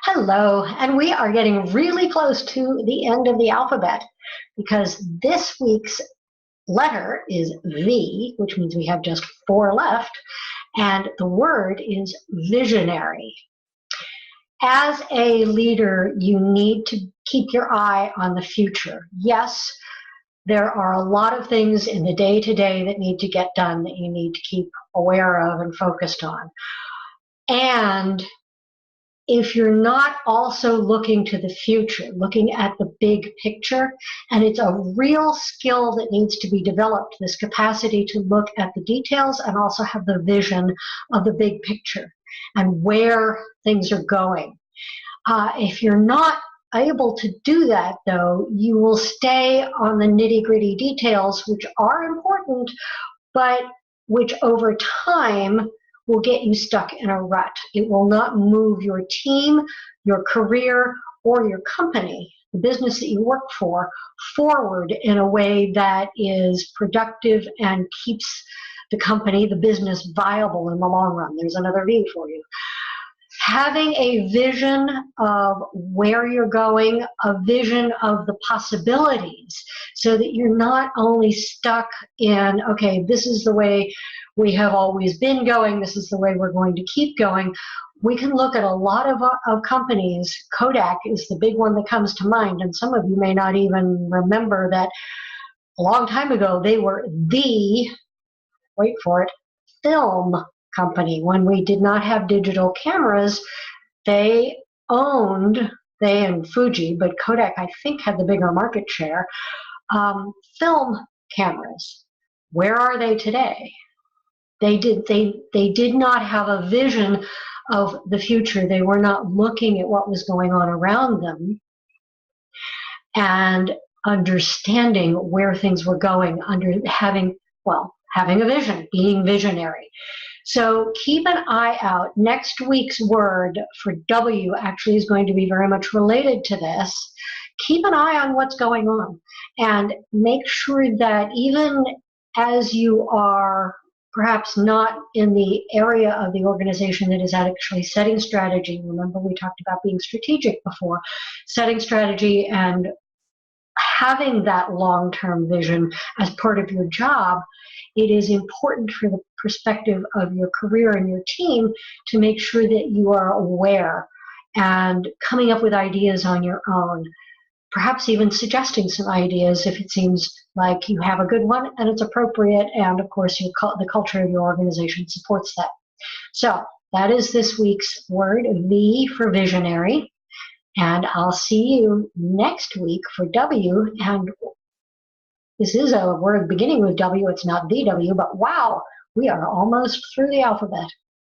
Hello, and we are getting really close to the end of the alphabet because this week's letter is V, which means we have just four left, and the word is visionary. As a leader, you need to keep your eye on the future. Yes, there are a lot of things in the day-to-day that need to get done that you need to keep aware of and focused on. And if you're not also looking to the future, looking at the big picture, and it's a real skill that needs to be developed, this capacity to look at the details and also have the vision of the big picture and where things are going. If you're not able to do that, though, you will stay on the nitty-gritty details, which are important, but which over time will get you stuck in a rut. It will not move your team, your career, or your company, the business that you work for, forward in a way that is productive and keeps the company, the business, viable in the long run. There's another V for you. Having a vision of where you're going, a vision of the possibilities, so that you're not only stuck in, okay, this is the way we have always been going, this is the way we're going to keep going. We can look at a lot of companies. Kodak is the big one that comes to mind, and some of you may not even remember that a long time ago they were the, wait for it, film company. When we did not have digital cameras, they and Fuji, but Kodak I think had the bigger market share, film cameras. Where are they today? They did not have a vision of the future. They were not looking at what was going on around them and understanding where things were going, having a vision, being visionary. So keep an eye out. Next week's word for W actually is going to be very much related to this. Keep an eye on what's going on and make sure that even as you are perhaps not in the area of the organization that is actually setting strategy. Remember, we talked about being strategic before. Setting strategy and having that long-term vision as part of your job, it is important for the perspective of your career and your team to make sure that you are aware and coming up with ideas on your own. Perhaps even suggesting some ideas if it seems like you have a good one and it's appropriate, and of course the culture of your organization supports that. So that is this week's word, V for visionary, and I'll see you next week for W. And this is a word beginning with W. It's not the W, but wow, we are almost through the alphabet.